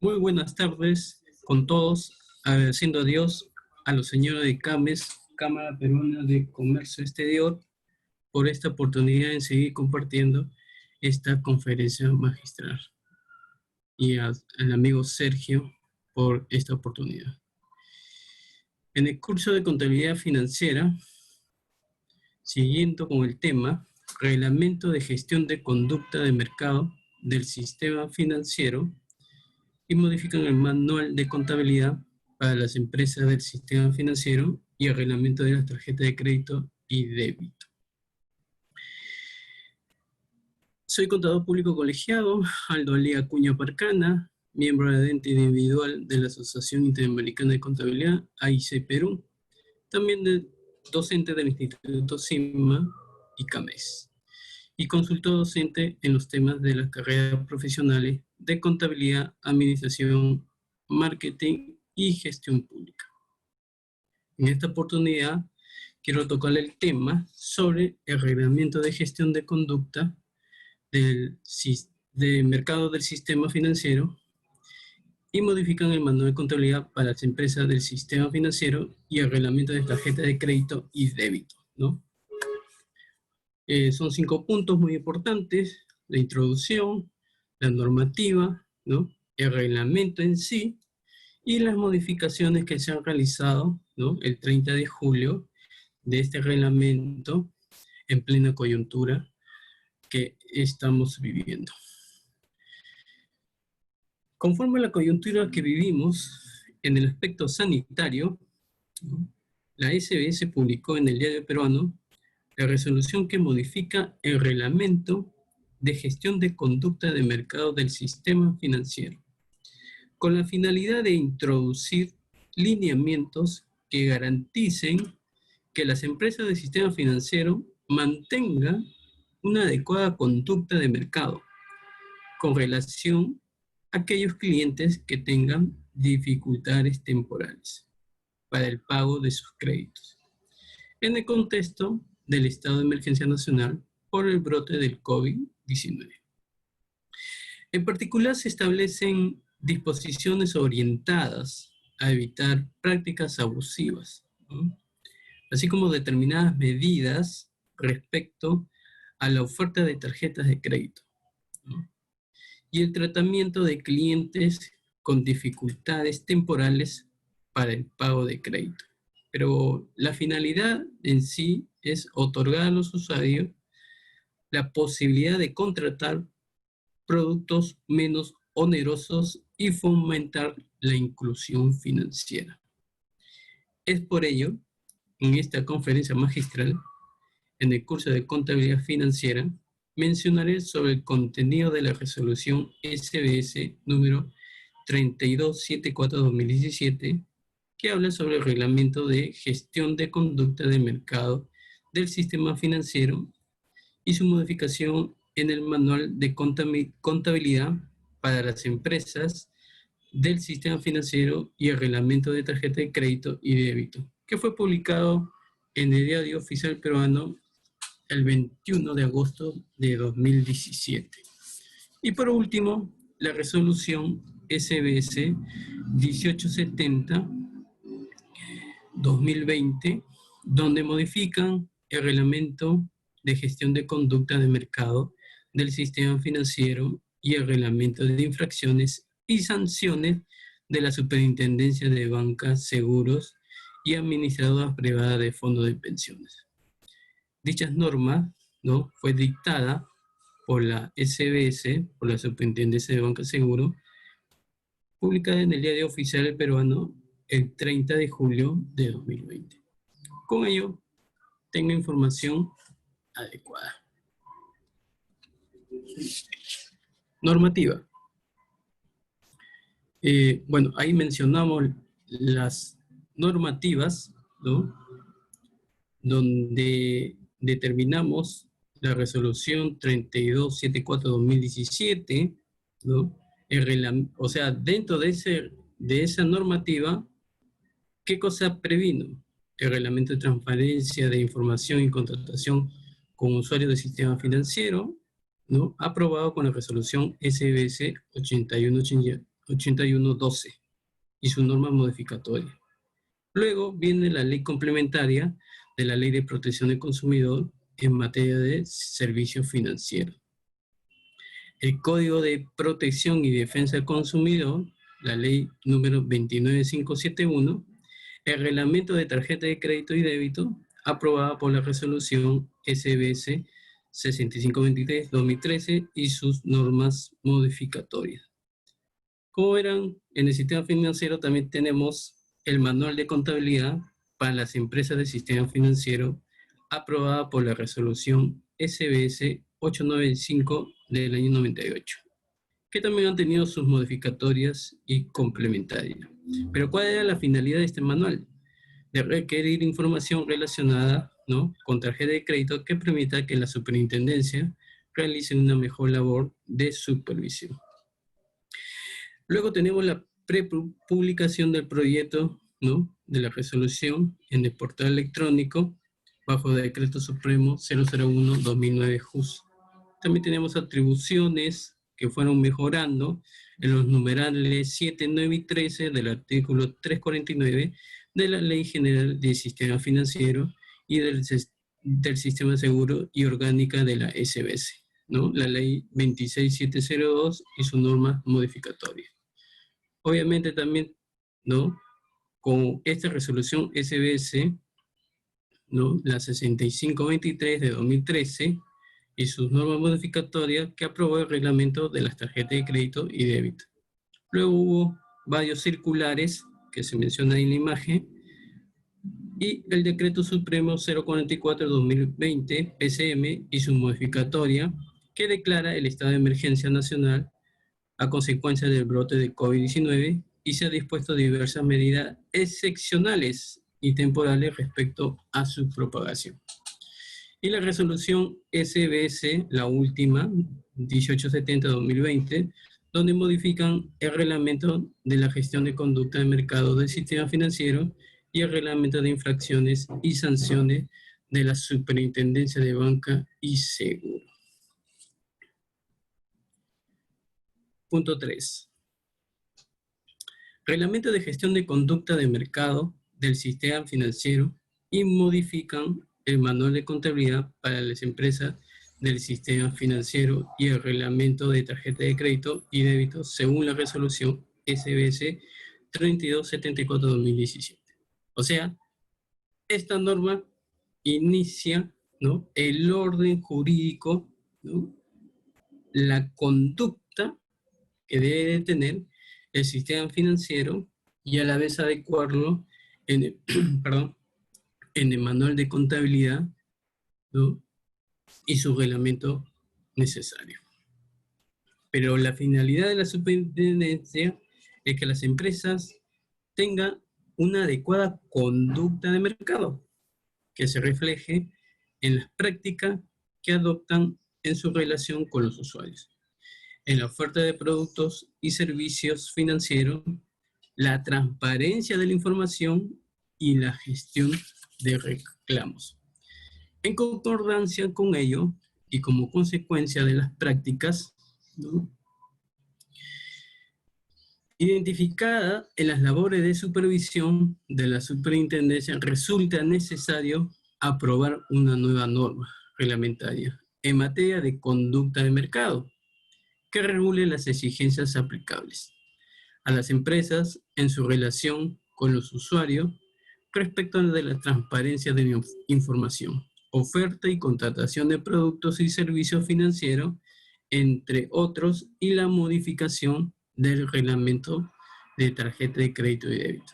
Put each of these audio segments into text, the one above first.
Muy buenas tardes con todos, agradeciendo a Dios, a los señores de CAMES, Cámara Peruana de Comercio Exterior, por esta oportunidad de seguir compartiendo esta conferencia magistral. Y al amigo Sergio por esta oportunidad. En el curso de contabilidad financiera, siguiendo con el tema, Reglamento de Gestión de Conducta de Mercado del Sistema Financiero, y modifican el manual de contabilidad para las empresas del sistema financiero y el reglamento de las tarjetas de crédito y débito. Soy contador público colegiado, Aldo Alí Acuña Parcana, miembro de ente individual de la Asociación Interamericana de Contabilidad, AIC Perú, también docente del Instituto SIMA y CAMES, y consultor docente en los temas de las carreras profesionales de contabilidad, administración, marketing y gestión pública. En esta oportunidad quiero tocar el tema sobre el reglamento de gestión de conducta del mercado del sistema financiero y modifican el manual de contabilidad para las empresas del sistema financiero y el reglamento de tarjeta de crédito y débito, ¿no? Son 5 puntos muy importantes: la introducción, la normativa, ¿no?, el reglamento en sí y las modificaciones que se han realizado, ¿no?, el 30 de julio de este reglamento en plena coyuntura que estamos viviendo. Conforme a la coyuntura que vivimos en el aspecto sanitario, ¿no?, la SBS publicó en el Diario Peruano la resolución que modifica el reglamento de gestión de conducta de mercado del sistema financiero, con la finalidad de introducir lineamientos que garanticen que las empresas del sistema financiero mantengan una adecuada conducta de mercado con relación a aquellos clientes que tengan dificultades temporales para el pago de sus créditos, en el contexto del estado de emergencia nacional por el brote del COVID-19. En particular, se establecen disposiciones orientadas a evitar prácticas abusivas, ¿no?, así como determinadas medidas respecto a la oferta de tarjetas de crédito, ¿no?, y el tratamiento de clientes con dificultades temporales para el pago de crédito. Pero la finalidad en sí es otorgar a los usuarios la posibilidad de contratar productos menos onerosos y fomentar la inclusión financiera. Es por ello, en esta conferencia magistral, en el curso de contabilidad financiera, mencionaré sobre el contenido de la resolución SBS número 3274/2017, que habla sobre el reglamento de gestión de conducta de mercado del sistema financiero y su modificación en el manual de contabilidad para las empresas del sistema financiero y el reglamento de tarjeta de crédito y débito, que fue publicado en el Diario Oficial Peruano el 21 de agosto de 2017. Y por último, la resolución SBS 1870/2020, donde modifican el reglamento de gestión de conducta de mercado del sistema financiero y el reglamento de infracciones y sanciones de la Superintendencia de Bancas, Seguros y Administradoras Privadas de Fondos de Pensiones. Dichas normas, ¿no?, fue dictada por la SBS, por la Superintendencia de Bancas, Seguros, publicada en el Diario Oficial Peruano el 30 de julio de 2020. Con ello, tengo información adecuada. Normativa. Bueno, ahí mencionamos las normativas, ¿no?, donde determinamos la resolución 3274/2017, ¿no?, o sea, dentro de esa normativa, ¿qué cosa previno? El reglamento de transparencia de información y contratación con usuarios del sistema financiero, ¿no?, aprobado con la resolución SBS 8112 y su norma modificatoria. Luego viene la ley complementaria de la Ley de Protección del Consumidor en materia de servicios financieros. El Código de Protección y Defensa del Consumidor, la ley número 29571, el reglamento de tarjeta de crédito y débito, aprobada por la resolución SBS 6523-2013 y sus normas modificatorias. Como verán, en el sistema financiero también tenemos el manual de contabilidad para las empresas del sistema financiero, aprobada por la resolución SBS 895 del año 98, que también han tenido sus modificatorias y complementarias. Pero ¿cuál era la finalidad de este manual? De requerir información relacionada, ¿no?, con tarjeta de crédito que permita que la superintendencia realice una mejor labor de supervisión. Luego tenemos la prepublicación del proyecto, ¿no?, de la resolución en el portal electrónico bajo el Decreto Supremo 001-2009 JUS. También tenemos atribuciones que fueron mejorando en los numerales 7, 9 y 13 del artículo 349 de la Ley General del Sistema Financiero y del Sistema Seguro y Orgánica de la SBS, ¿no?, la Ley 26702 y su norma modificatoria. Obviamente también, ¿no?, con esta resolución SBS, ¿no?, la 6523 de 2013 y sus normas modificatorias que aprobó el reglamento de las tarjetas de crédito y débito. Luego hubo varios circulares que se mencionan en la imagen y el Decreto Supremo 044-2020 PCM y su modificatoria que declara el estado de emergencia nacional a consecuencia del brote de COVID-19 y se ha dispuesto diversas medidas excepcionales y temporales respecto a su propagación. Y la resolución SBS, la última, 1870-2020, donde modifican el reglamento de la gestión de conducta de mercado del sistema financiero y el reglamento de infracciones y sanciones de la Superintendencia de Banca y Seguro. Punto 3. Reglamento de gestión de conducta de mercado del sistema financiero y modifican el manual de contabilidad para las empresas del sistema financiero y el reglamento de tarjeta de crédito y débito según la resolución SBS 3274-2017. O sea, esta norma inicia, ¿no?, el orden jurídico, ¿no?, la conducta que debe tener el sistema financiero y a la vez adecuarlo en el, en el manual de contabilidad, ¿no?, y su reglamento necesario. Pero la finalidad de la superintendencia es que las empresas tengan una adecuada conducta de mercado que se refleje en las prácticas que adoptan en su relación con los usuarios, en la oferta de productos y servicios financieros, la transparencia de la información y la gestión de reclamos. En concordancia con ello y como consecuencia de las prácticas, ¿no?, identificada en las labores de supervisión de la superintendencia, resulta necesario aprobar una nueva norma reglamentaria en materia de conducta de mercado que regule las exigencias aplicables a las empresas en su relación con los usuarios respecto de la transparencia de la información, oferta y contratación de productos y servicios financieros, entre otros, y la modificación del reglamento de tarjeta de crédito y débito.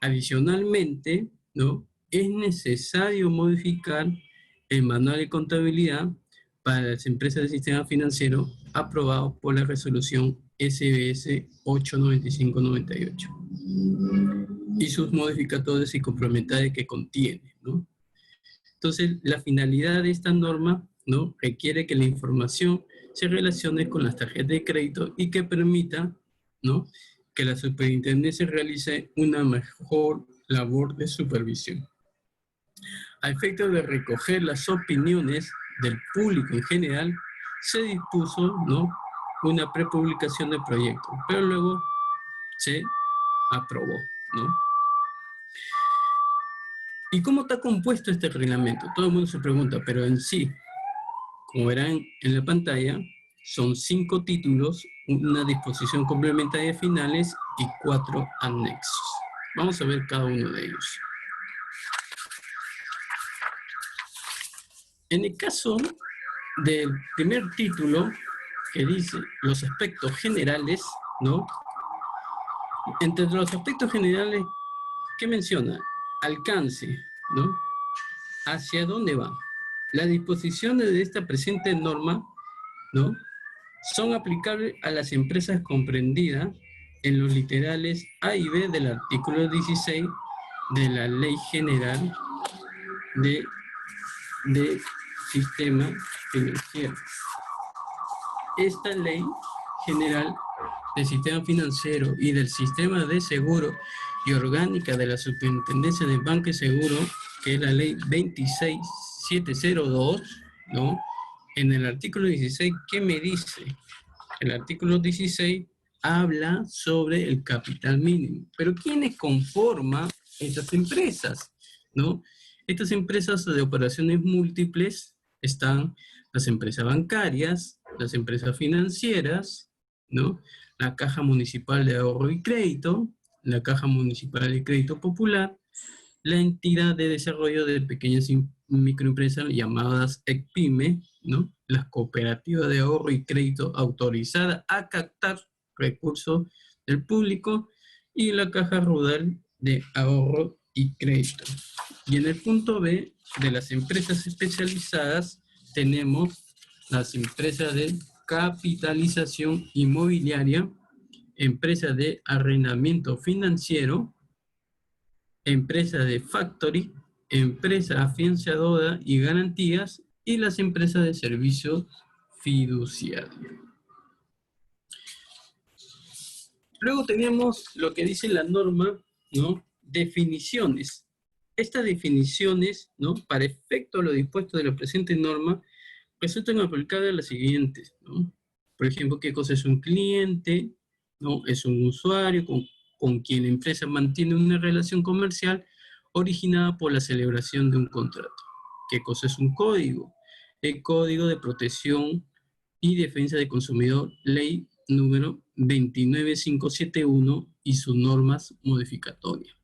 Adicionalmente, ¿no?, es necesario modificar el manual de contabilidad para las empresas del sistema financiero aprobado por la resolución SBS 895-98 y sus modificatorios y complementarios que contiene, ¿no? Entonces, la finalidad de esta norma, ¿no?, requiere que la información se relacione con las tarjetas de crédito y que permita, ¿no?, que la superintendencia realice una mejor labor de supervisión. A efecto de recoger las opiniones del público en general, se dispuso, ¿no?, una prepublicación del proyecto, pero luego se aprobó, ¿no? ¿Y cómo está compuesto este reglamento? Todo el mundo se pregunta, pero en sí, como verán en la pantalla, son 5 títulos, una disposición complementaria de finales y 4 anexos. Vamos a ver cada uno de ellos. En el caso del primer título, que dice los aspectos generales, ¿no? Entre los aspectos generales, ¿qué menciona? Alcance, ¿no? ¿Hacia dónde va? Las disposiciones de esta presente norma, ¿no? Son aplicables a las empresas comprendidas en los literales A y B del artículo 16 de la Ley General de Sistema Financiero. Esta Ley General del Sistema Financiero y del Sistema de Seguro y Orgánica de la Superintendencia de Banco y Seguro, que es la Ley 26702, ¿no? En el artículo 16, ¿qué me dice? El artículo 16 habla sobre el capital mínimo. Pero ¿quiénes conforman estas empresas? ¿No? Estas empresas de operaciones múltiples están las empresas bancarias, las empresas financieras, ¿no? La Caja Municipal de Ahorro y Crédito, la Caja Municipal de Crédito Popular, la entidad de desarrollo de pequeñas y microempresas llamadas ECPYME, ¿no? Las cooperativas de ahorro y crédito autorizadas a captar recursos del público y la Caja Rural de Ahorro y Crédito. Y en el punto B de las empresas especializadas tenemos las empresas de capitalización inmobiliaria, empresas de arrendamiento financiero, empresa de factory, empresa afianzadora y garantías, y las empresas de servicio fiduciario. Luego tenemos lo que dice la norma, ¿no? Definiciones. Estas definiciones, ¿no? Para efecto de lo dispuesto de la presente norma, resultan aplicables las siguientes, ¿no? Por ejemplo, ¿qué cosa es un cliente? ¿No? Es un usuario con quien la empresa mantiene una relación comercial originada por la celebración de un contrato. ¿Qué cosa es un código? El Código de Protección y Defensa del Consumidor, ley número 29571 y sus normas modificatorias.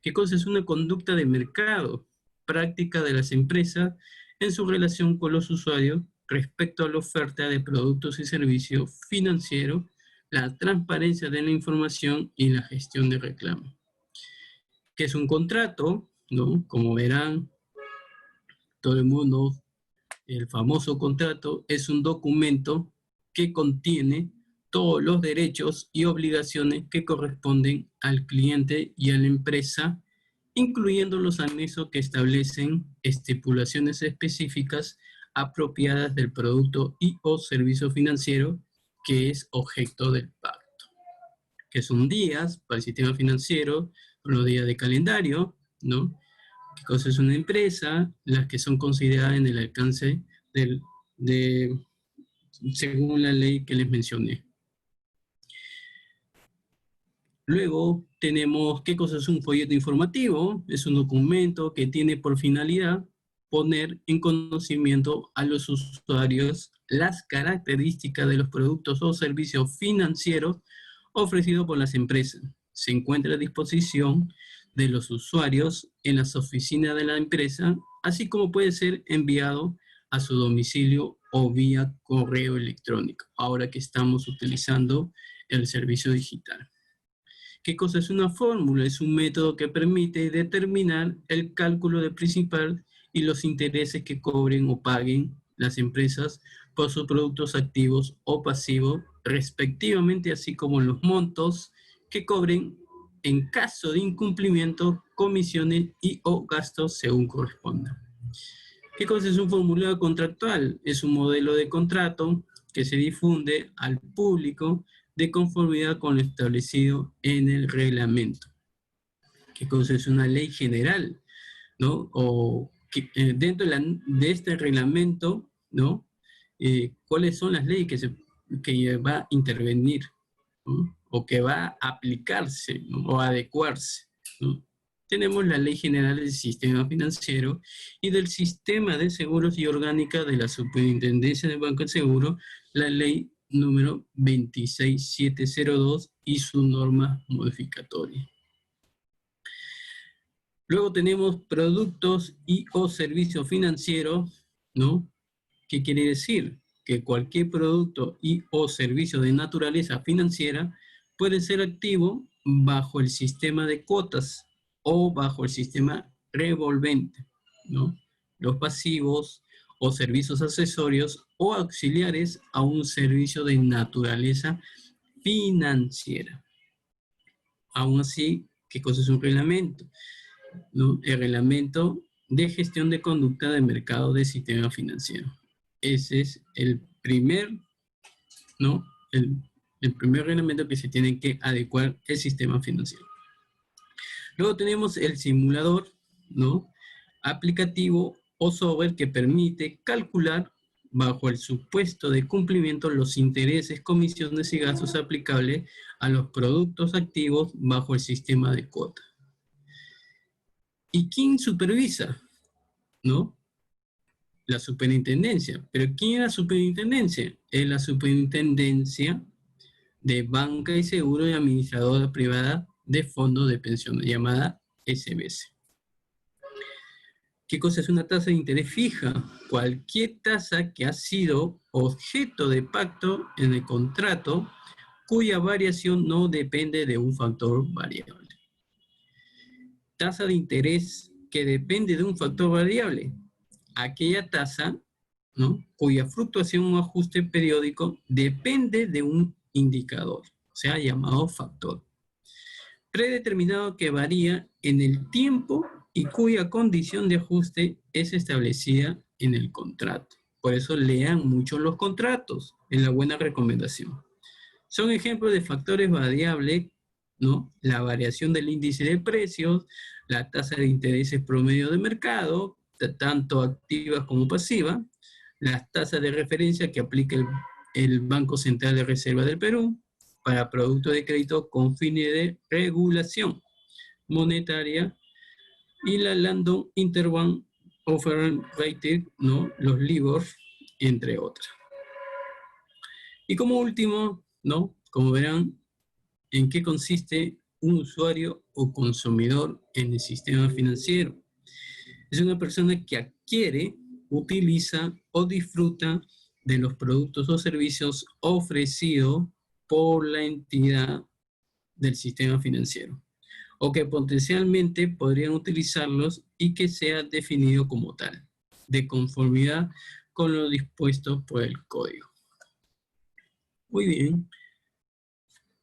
¿Qué cosa es una conducta de mercado? Práctica de las empresas en su relación con los usuarios respecto a la oferta de productos y servicios financieros, la transparencia de la información y la gestión de reclamos. ¿Qué es un contrato? ¿No? Como verán, todo el mundo, el famoso contrato es un documento que contiene todos los derechos y obligaciones que corresponden al cliente y a la empresa, incluyendo los anexos que establecen estipulaciones específicas apropiadas del producto y o servicio financiero que es objeto del pacto. Que son días para el sistema financiero, los días de calendario, ¿no? ¿Qué cosa es una empresa? Las que son consideradas en el alcance según la ley que les mencioné. Luego tenemos qué cosa es un folleto informativo. Es un documento que tiene por finalidad poner en conocimiento a los usuarios las características de los productos o servicios financieros ofrecidos por las empresas. Se encuentra a disposición de los usuarios en las oficinas de la empresa, así como puede ser enviado a su domicilio o vía correo electrónico, ahora que estamos utilizando el servicio digital. ¿Qué cosa es una fórmula? Es un método que permite determinar el cálculo del principal y los intereses que cobren o paguen las empresas por sus productos activos o pasivos, respectivamente, así como los montos que cobren en caso de incumplimiento, comisiones y o gastos según corresponda. ¿Qué cosa es un formulario contractual? Es un modelo de contrato que se difunde al público de conformidad con lo establecido en el reglamento. ¿Qué cosa es una ley general? ¿No? O dentro de este reglamento, ¿no? ¿Cuáles son las leyes que va a intervenir, ¿no? O que va a aplicarse, ¿no? O adecuarse, ¿no? Tenemos la Ley General del Sistema Financiero y del Sistema de Seguros y Orgánica de la Superintendencia del Banco de Seguro, la Ley número 26702 y su norma modificatoria. Luego tenemos productos y o servicios financieros, ¿no? ¿Qué quiere decir? Que cualquier producto y o servicio de naturaleza financiera puede ser activo bajo el sistema de cuotas o bajo el sistema revolvente, ¿no? Los pasivos o servicios accesorios o auxiliares a un servicio de naturaleza financiera. Aún así, ¿qué cosa es un reglamento? ¿No? El reglamento de gestión de conducta de mercado de sistema financiero. Ese es el primer, ¿no? El primer reglamento que se tiene que adecuar el sistema financiero. Luego tenemos el simulador, ¿no? Aplicativo o software que permite calcular bajo el supuesto de cumplimiento los intereses, comisiones y gastos aplicables a los productos activos bajo el sistema de cuota. ¿Y quién supervisa? ¿No? La superintendencia. ¿Pero quién es la superintendencia? Es la superintendencia de banca y seguro y administradora privada de fondos de pensiones, llamada SBS. ¿Qué cosa es una tasa de interés fija? Cualquier tasa que ha sido objeto de pacto en el contrato cuya variación no depende de un factor variable. Tasa de interés que depende de un factor variable. Aquella tasa, ¿no? Cuya fluctuación o ajuste periódico depende de un indicador, o sea, llamado factor predeterminado que varía en el tiempo y cuya condición de ajuste es establecida en el contrato. Por eso lean mucho los contratos, es la buena recomendación. Son ejemplos de factores variables, ¿no? La variación del índice de precios, la tasa de intereses promedio de mercado, tanto activas como pasivas, las tasas de referencia que aplica el Banco Central de Reserva del Perú para productos de crédito con fines de regulación monetaria y la London Interbank Offer Rate, ¿no? Los LIBOR, entre otras. Y como último, ¿no? Como verán, ¿en qué consiste un usuario o consumidor en el sistema financiero? Es una persona que adquiere, utiliza o disfruta de los productos o servicios ofrecidos por la entidad del sistema financiero, o que potencialmente podrían utilizarlos y que sea definido como tal, de conformidad con lo dispuesto por el código. Muy bien.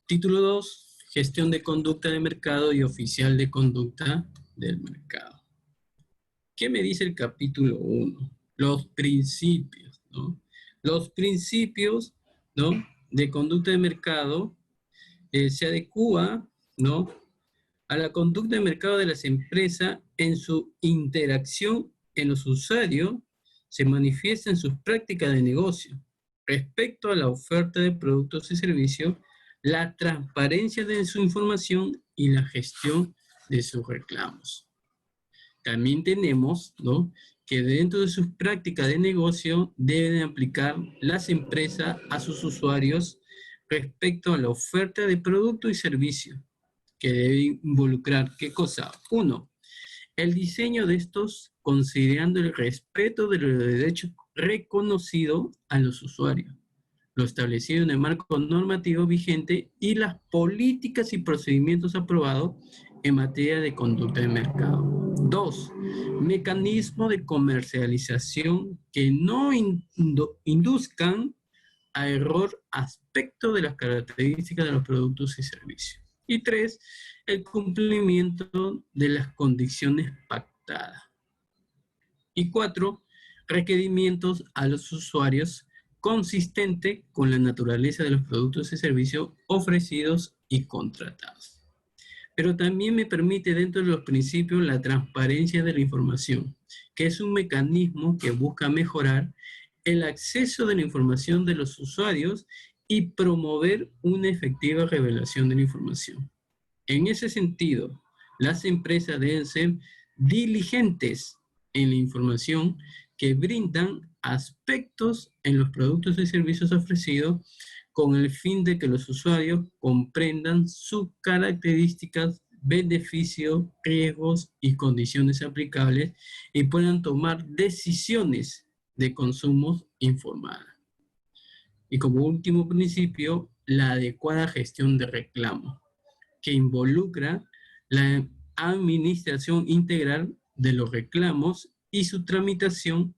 Título 2, gestión de conducta de mercado y oficial de conducta del mercado. ¿Qué me dice el capítulo 1? Los principios, ¿no? Los principios, ¿no? De conducta de mercado se adecúa, ¿no? A la conducta de mercado de las empresas en su interacción en los usuarios, se manifiesta en sus prácticas de negocio. Respecto a la oferta de productos y servicios, la transparencia de su información y la gestión de sus reclamos. También tenemos, ¿no?, que dentro de sus prácticas de negocio deben aplicar las empresas a sus usuarios respecto a la oferta de productos y servicios, que debe involucrar, ¿qué cosa? 1. El diseño de estos considerando el respeto de los derechos reconocidos a los usuarios, lo establecido en el marco normativo vigente y las políticas y procedimientos aprobados en materia de conducta de mercado. 2. Mecanismos de comercialización que no induzcan a error aspecto de las características de los productos y servicios. Y 3, el cumplimiento de las condiciones pactadas. Y 4, requerimientos a los usuarios consistente con la naturaleza de los productos y servicios ofrecidos y contratados. Pero también me permite dentro de los principios la transparencia de la información, que es un mecanismo que busca mejorar el acceso de la información de los usuarios y promover una efectiva revelación de la información. En ese sentido, las empresas deben ser diligentes en la información que brindan aspectos en los productos y servicios ofrecidos con el fin de que los usuarios comprendan sus características, beneficios, riesgos y condiciones aplicables y puedan tomar decisiones de consumo informadas. Y como último principio, la adecuada gestión de reclamos, que involucra la administración integral de los reclamos y su tramitación,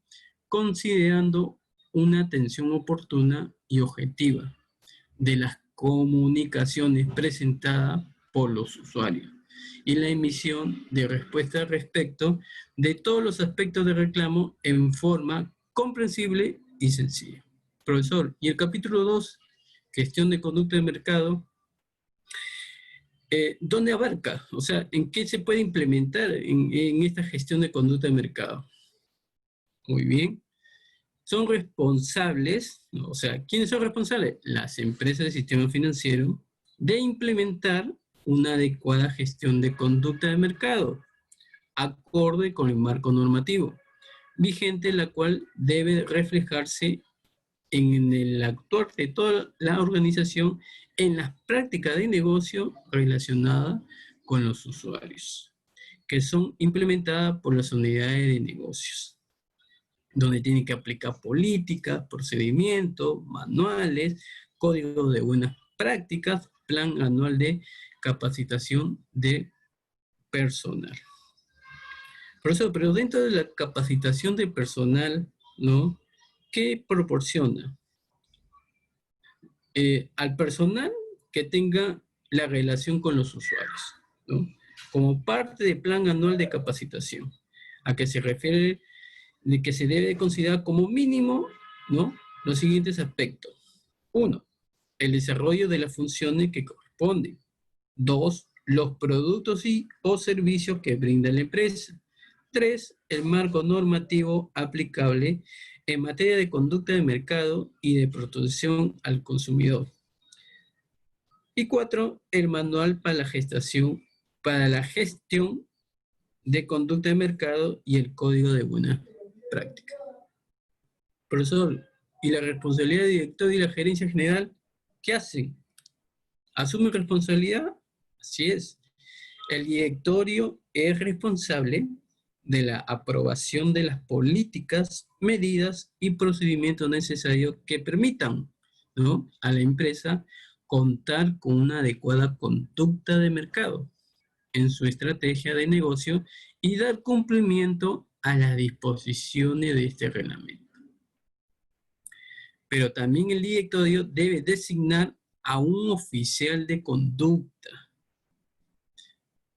considerando una atención oportuna y objetiva de las comunicaciones presentadas por los usuarios y la emisión de respuestas respecto de todos los aspectos de reclamo en forma comprensible y sencilla. Profesor, y el capítulo 2, gestión de conducta de mercado, ¿dónde abarca? O sea, ¿en qué se puede implementar en esta gestión de conducta de mercado? Muy bien. Son responsables, o sea, ¿quiénes son responsables? Las empresas del sistema financiero de implementar una adecuada gestión de conducta de mercado, acorde con el marco normativo vigente, la cual debe reflejarse en el actuar de toda la organización en las prácticas de negocio relacionadas con los usuarios, que son implementadas por las unidades de negocios, donde tienen que aplicar políticas, procedimientos, manuales, códigos de buenas prácticas, plan anual de capacitación de personal. Por eso, pero dentro de la capacitación de personal, ¿no? ¿Qué proporciona? Al personal que tenga la relación con los usuarios, ¿no? Como parte del plan anual de capacitación, a que se refiere de que se debe considerar como mínimo, ¿no? Los siguientes aspectos. 1. El desarrollo de las funciones que corresponden. 2. Los productos o servicios que brinda la empresa. 3. El marco normativo aplicable en materia de conducta de mercado y de protección al consumidor. Y 4. El manual para la gestión de conducta de mercado y el código de buena práctica. Profesor, ¿y la responsabilidad del director y la gerencia general qué hacen? ¿Asumen responsabilidad? Así es. El directorio es responsable de la aprobación de las políticas, medidas y procedimientos necesarios que permitan, ¿no?, a la empresa contar con una adecuada conducta de mercado en su estrategia de negocio y dar cumplimiento a las disposiciones de este reglamento. Pero también el directorio debe designar a un oficial de conducta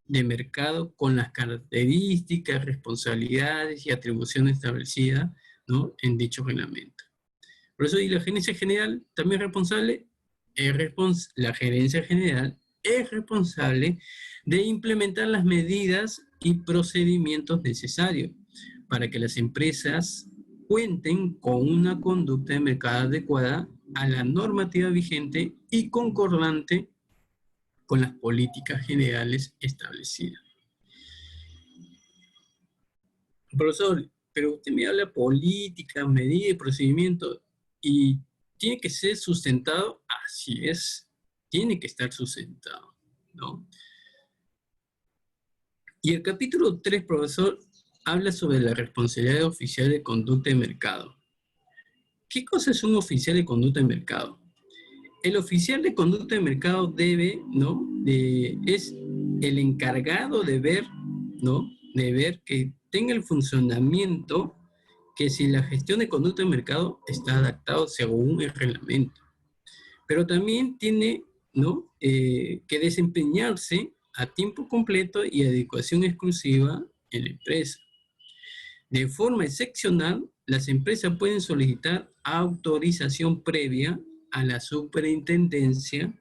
de mercado con las características, responsabilidades y atribuciones establecidas, ¿no?, en dicho reglamento. Por eso, y la gerencia general también es responsable, la gerencia general es responsable de implementar las medidas y procedimientos necesarios para que las empresas cuenten con una conducta de mercado adecuada a la normativa vigente y concordante con las políticas generales establecidas. Profesor, pero usted me habla de política, medidas y procedimientos, y tiene que ser sustentado. Así es, tiene que estar sustentado, ¿no? Y el capítulo 3, profesor, habla sobre la responsabilidad oficial de conducta de mercado. ¿Qué cosa es un oficial de conducta de mercado? El oficial de conducta de mercado debe, ¿no?, es el encargado de ver, ¿no?, de ver que tenga el funcionamiento, que si la gestión de conducta de mercado está adaptado según el reglamento. Pero también tiene, ¿no?, que desempeñarse a tiempo completo y adecuación exclusiva en la empresa. De forma excepcional, las empresas pueden solicitar autorización previa a la superintendencia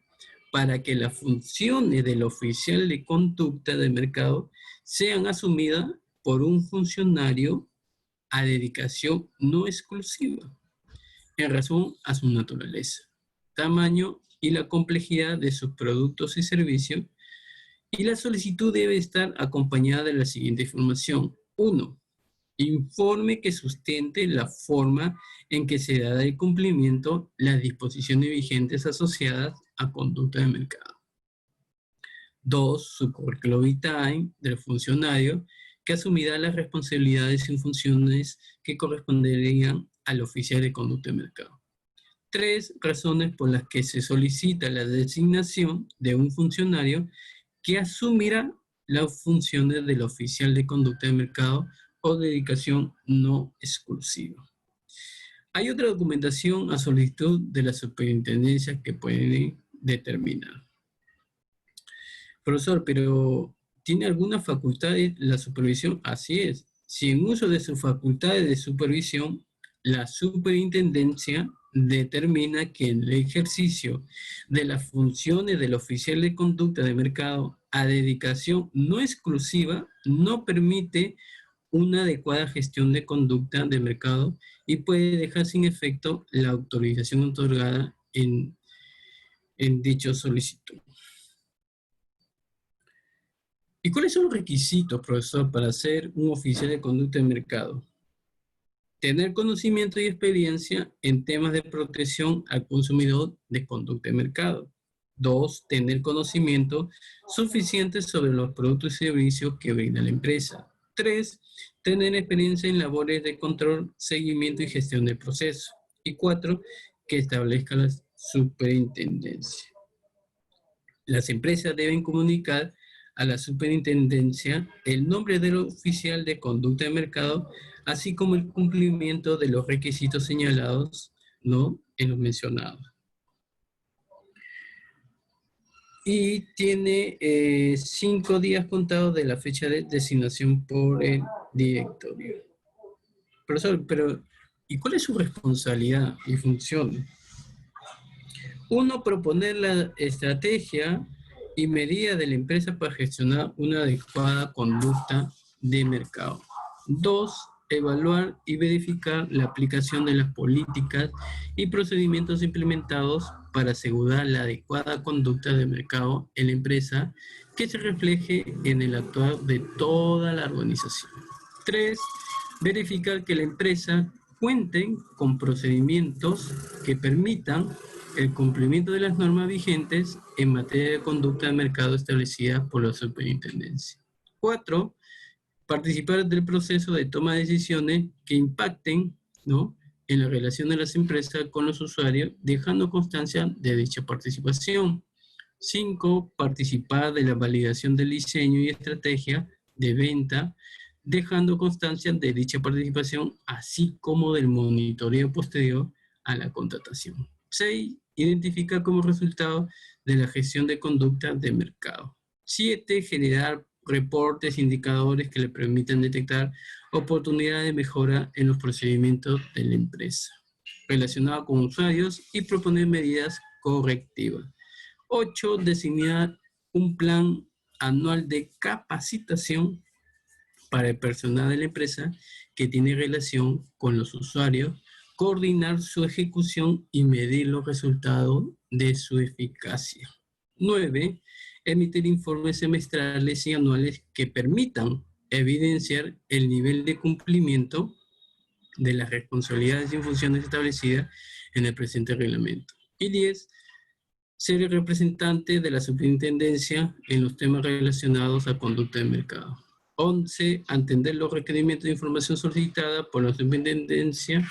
para que las funciones del oficial de conducta de mercado sean asumidas por un funcionario a dedicación no exclusiva, en razón a su naturaleza. tamaño y la complejidad de sus productos y servicios, y la solicitud debe estar acompañada de la siguiente información. 1. Informe que sustente la forma en que se da el cumplimiento las disposiciones vigentes asociadas a conducta de mercado. 2. Su currículum vitae del funcionario que asumirá las responsabilidades y funciones que corresponderían al oficial de conducta de mercado. 3. Razones por las que se solicita la designación de un funcionario que asumirá las funciones del oficial de conducta de mercado o dedicación no exclusiva. Hay otra documentación a solicitud de la superintendencia que pueden determinar. Profesor, pero ¿tiene alguna facultad de la supervisión? Así es. Si en uso de sus facultades de supervisión, la superintendencia determina que en el ejercicio de las funciones del oficial de conducta de mercado a dedicación no exclusiva no permite una adecuada gestión de conducta de mercado y puede dejar sin efecto la autorización otorgada en dicho solicitud. ¿Y cuáles son los requisitos, profesor, para ser un oficial de conducta de mercado? Tener conocimiento y experiencia en temas de protección al consumidor de conducta de mercado. 2. Tener conocimiento suficiente sobre los productos y servicios que brinda la empresa. 3. Tener experiencia en labores de control, seguimiento y gestión del proceso. Y 4. Que establezca la superintendencia. Las empresas deben comunicar a la superintendencia el nombre del oficial de conducta de mercado, así como el cumplimiento de los requisitos señalados, ¿no?, en los mencionados. Y tiene 5 días contados de la fecha de designación por el directorio. Profesor, pero ¿y cuál es su responsabilidad y función? 1. Proponer la estrategia y medida de la empresa para gestionar una adecuada conducta de mercado. 2. Evaluar y verificar la aplicación de las políticas y procedimientos implementados para asegurar la adecuada conducta de mercado en la empresa que se refleje en el actuar de toda la organización. 3. Verificar que la empresa cuente con procedimientos que permitan el cumplimiento de las normas vigentes en materia de conducta de mercado establecidas por la superintendencia. 4. Participar del proceso de toma de decisiones que impacten, ¿no?, en la relación de las empresas con los usuarios, dejando constancia de dicha participación. 5. Participar de la validación del diseño y estrategia de venta, dejando constancia de dicha participación, así como del monitoreo posterior a la contratación. 6. Identificar como resultado de la gestión de conducta de mercado. 7. Generar reportes, indicadores que le permitan detectar oportunidades de mejora en los procedimientos de la empresa relacionados con usuarios y proponer medidas correctivas. 8. Designar un plan anual de capacitación para el personal de la empresa que tiene relación con los usuarios, coordinar su ejecución y medir los resultados de su eficacia. 9. Emitir informes semestrales y anuales que permitan evidenciar el nivel de cumplimiento de las responsabilidades y funciones establecidas en el presente reglamento. Y 10. Ser el representante de la superintendencia en los temas relacionados a conducta de mercado. 11. Atender los requerimientos de información solicitada por la superintendencia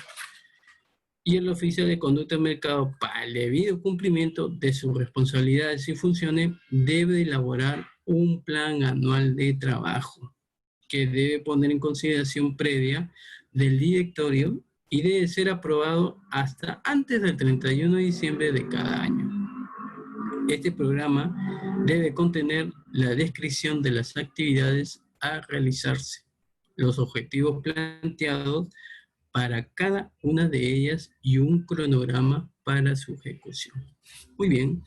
y el oficial de conducta de mercado, para el debido cumplimiento de sus responsabilidades y funciones, debe elaborar un plan anual de trabajo que debe poner en consideración previa del directorio y debe ser aprobado hasta antes del 31 de diciembre de cada año. Este programa debe contener la descripción de las actividades a realizarse, los objetivos planteados para cada una de ellas y un cronograma para su ejecución. Muy bien.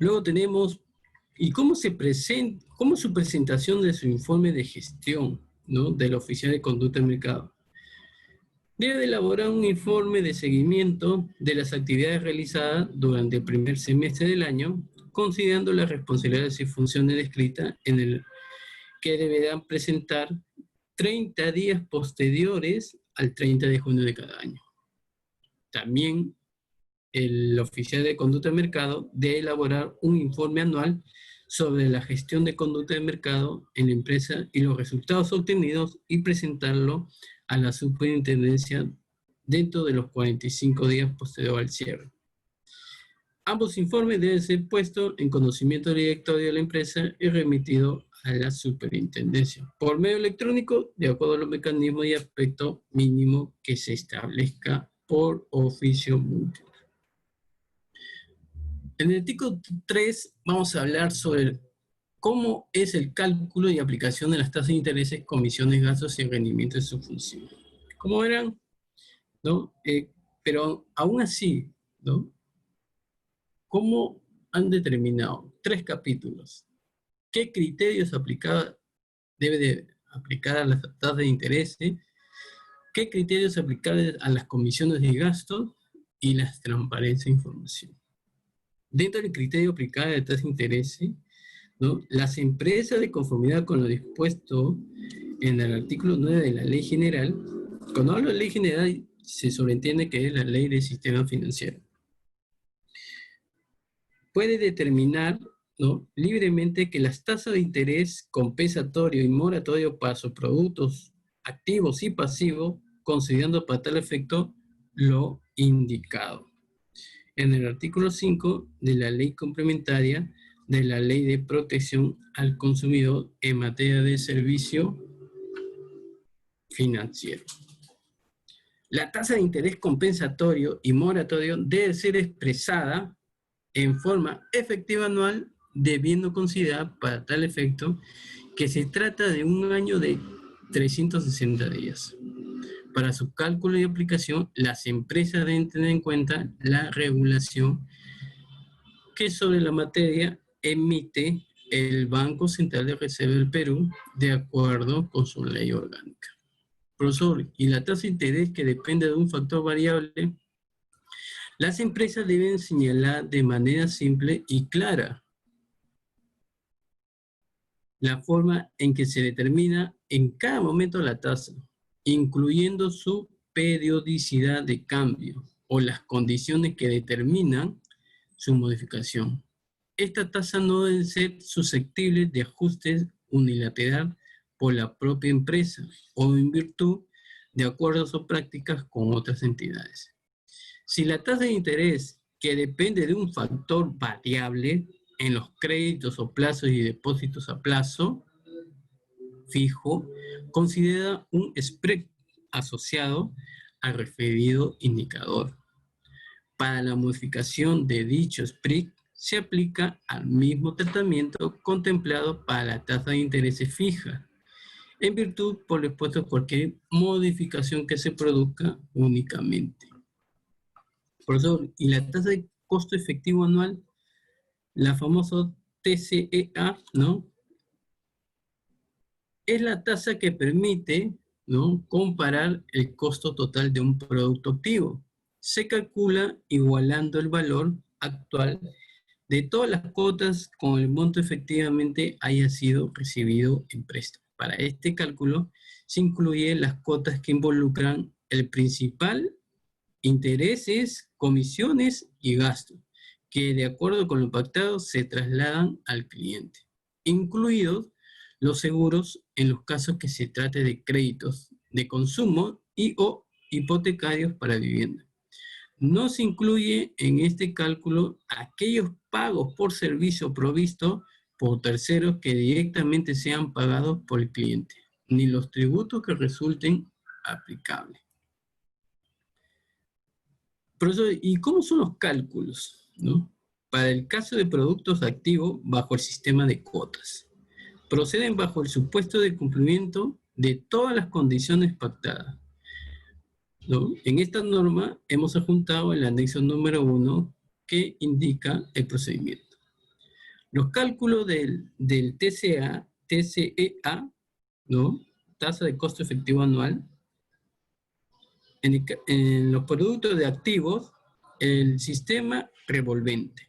Luego tenemos, ¿y cómo es su presentación de su informe de gestión, ¿no?, del oficial de conducta de mercado? debe elaborar un informe de seguimiento de las actividades realizadas durante el primer semestre del año, considerando las responsabilidades y funciones descritas en el que deberán presentar 30 días posteriores al 30 de junio de cada año. También el oficial de conducta de mercado debe elaborar un informe anual sobre la gestión de conducta de mercado en la empresa y los resultados obtenidos y presentarlo a la superintendencia dentro de los 45 días posterior al cierre. Ambos informes deben ser puestos en conocimiento del directorio de la empresa y remitidos a la superintendencia por medio electrónico, de acuerdo a los mecanismos y aspectos mínimos que se establezca por oficio múltiple. En el artículo 3 vamos a hablar sobre cómo es el cálculo y aplicación de las tasas de intereses, comisiones, gastos y rendimientos de su función. Como verán, ¿no? Pero aún así, ¿no? ¿Cómo han determinado? 3 capítulos. ¿Qué criterios debe de aplicar a las tasas de interés? ¿Qué criterios aplicar a las comisiones de gastos? Y las transparencia de información. Dentro del criterio aplicado de tasa de interés, ¿no? Las empresas, de conformidad con lo dispuesto en el artículo 9 de la Ley General, cuando hablo de Ley General se sobreentiende que es la Ley del Sistema Financiero, puede determinar, ¿no?, libremente que las tasas de interés compensatorio y moratorio para sus productos activos y pasivos, considerando para tal efecto lo indicado en el artículo 5 de la Ley Complementaria de la Ley de Protección al Consumidor en materia de servicio financiero. La tasa de interés compensatorio y moratorio debe ser expresada en forma efectiva anual, debiendo considerar para tal efecto que se trata de un año de 360 días. Para su cálculo y aplicación, las empresas deben tener en cuenta la regulación que sobre la materia emite el Banco Central de Reserva del Perú de acuerdo con su ley orgánica. Profesor, ¿y la tasa de interés que depende de un factor variable? Las empresas deben señalar de manera simple y clara la forma en que se determina en cada momento la tasa, incluyendo su periodicidad de cambio o las condiciones que determinan su modificación. Esta tasa no debe ser susceptible de ajustes unilateral por la propia empresa o en virtud de acuerdos o prácticas con otras entidades. Si la tasa de interés, que depende de un factor variable en los créditos o plazos y depósitos a plazo fijo, considera un spread asociado al referido indicador. Para la modificación de dicho spread, se aplica al mismo tratamiento contemplado para la tasa de interés fija, en virtud por lo expuesto cualquier modificación que se produzca únicamente. Profesor, ¿y la tasa de costo efectivo anual? La famosa TCEA, ¿no? Es la tasa que permite, ¿no?, comparar el costo total de un producto activo. Se calcula igualando el valor actual de todas las cuotas con el monto efectivamente haya sido recibido en préstamo. Para este cálculo se incluyen las cuotas que involucran el principal, intereses, comisiones y gastos, que de acuerdo con lo pactado se trasladan al cliente, incluidos los seguros en los casos que se trate de créditos de consumo y o hipotecarios para vivienda. No se incluye en este cálculo aquellos pagos por servicio provisto por terceros que directamente sean pagados por el cliente, ni los tributos que resulten aplicables. Profesor, ¿y cómo son los cálculos, ¿no?, para el caso de productos activos bajo el sistema de cuotas? Proceden bajo el supuesto de cumplimiento de todas las condiciones pactadas, ¿no? En esta norma hemos adjuntado el anexo número 1 que indica el procedimiento. Los cálculos del TCEA, ¿no?, tasa de costo efectivo anual, en los productos de activos, el sistema revolvente,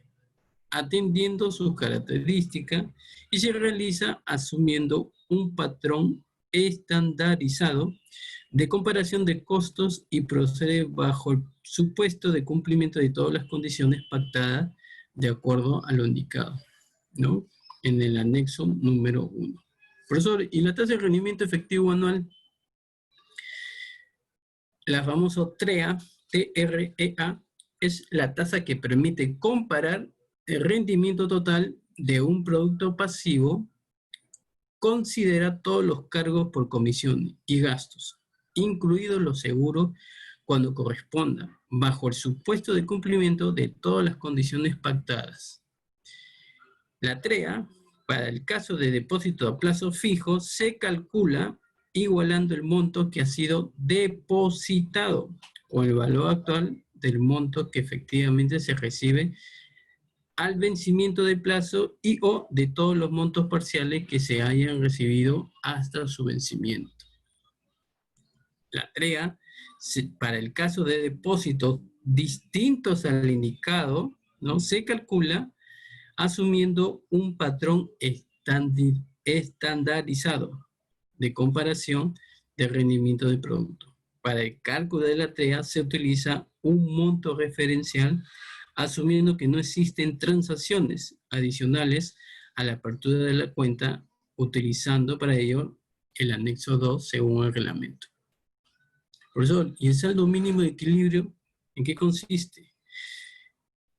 atendiendo sus características, y se realiza asumiendo un patrón estandarizado de comparación de costos y procede bajo el supuesto de cumplimiento de todas las condiciones pactadas de acuerdo a lo indicado, ¿no? En el anexo número 1. Profesor, ¿y la tasa de rendimiento efectivo anual? La famosa TREA, TREA, es la tasa que permite comparar el rendimiento total de un producto pasivo. Considera todos los cargos por comisión y gastos, incluidos los seguros cuando corresponda, bajo el supuesto de cumplimiento de todas las condiciones pactadas. La TREA, para el caso de depósito a plazo fijo, se calcula igualando el monto que ha sido depositado con el valor actual del monto que efectivamente se recibe al vencimiento del plazo y o de todos los montos parciales que se hayan recibido hasta su vencimiento. La TREA, para el caso de depósitos distintos al indicado, ¿no? Se calcula asumiendo un patrón estandarizado de comparación de rendimiento del producto. Para el cálculo de la TREA se utiliza un monto referencial, asumiendo que no existen transacciones adicionales a la apertura de la cuenta, utilizando para ello el anexo 2 según el reglamento. Profesor, ¿y el saldo mínimo de equilibrio en qué consiste?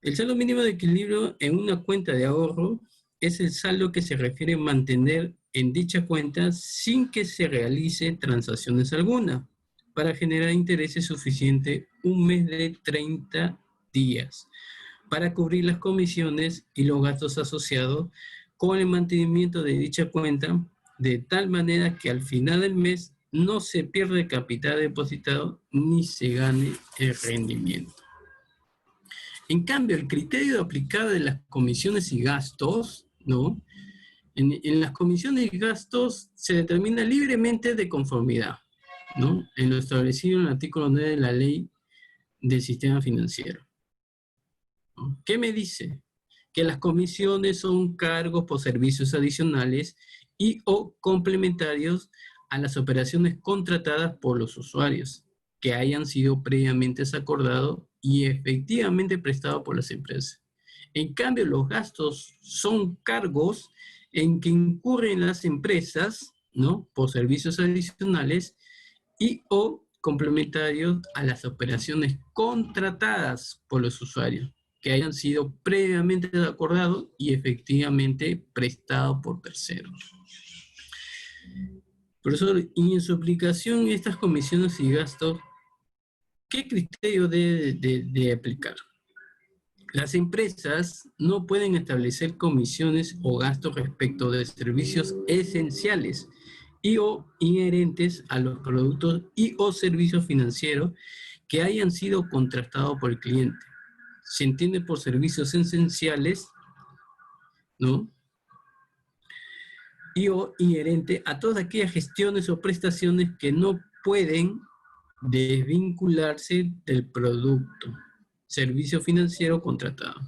El saldo mínimo de equilibrio en una cuenta de ahorro es el saldo que se refiere a mantener en dicha cuenta sin que se realice transacciones alguna, para generar intereses suficientes un mes de 30 días, para cubrir las comisiones y los gastos asociados con el mantenimiento de dicha cuenta, de tal manera que al final del mes no se pierde el capital depositado ni se gane el rendimiento. En cambio, el criterio aplicado de las comisiones y gastos, ¿no? En las comisiones y gastos se determina libremente de conformidad, ¿no? En lo establecido en el artículo 9 de la ley del sistema financiero, ¿no? ¿Qué me dice? Que las comisiones son cargos por servicios adicionales y o complementarios a las operaciones contratadas por los usuarios, que hayan sido previamente acordados y efectivamente prestados por las empresas. En cambio, los gastos son cargos en que incurren las empresas, ¿no? Por servicios adicionales y o complementarios a las operaciones contratadas por los usuarios, que hayan sido previamente acordados y efectivamente prestados por terceros. Profesor, y en su aplicación estas comisiones y gastos, ¿qué criterio debe aplicar? Las empresas no pueden establecer comisiones o gastos respecto de servicios esenciales y o inherentes a los productos y o servicios financieros que hayan sido contratados por el cliente. Se entiende por servicios esenciales, ¿no? Y o inherente a todas aquellas gestiones o prestaciones que no pueden desvincularse del producto, servicio financiero contratado,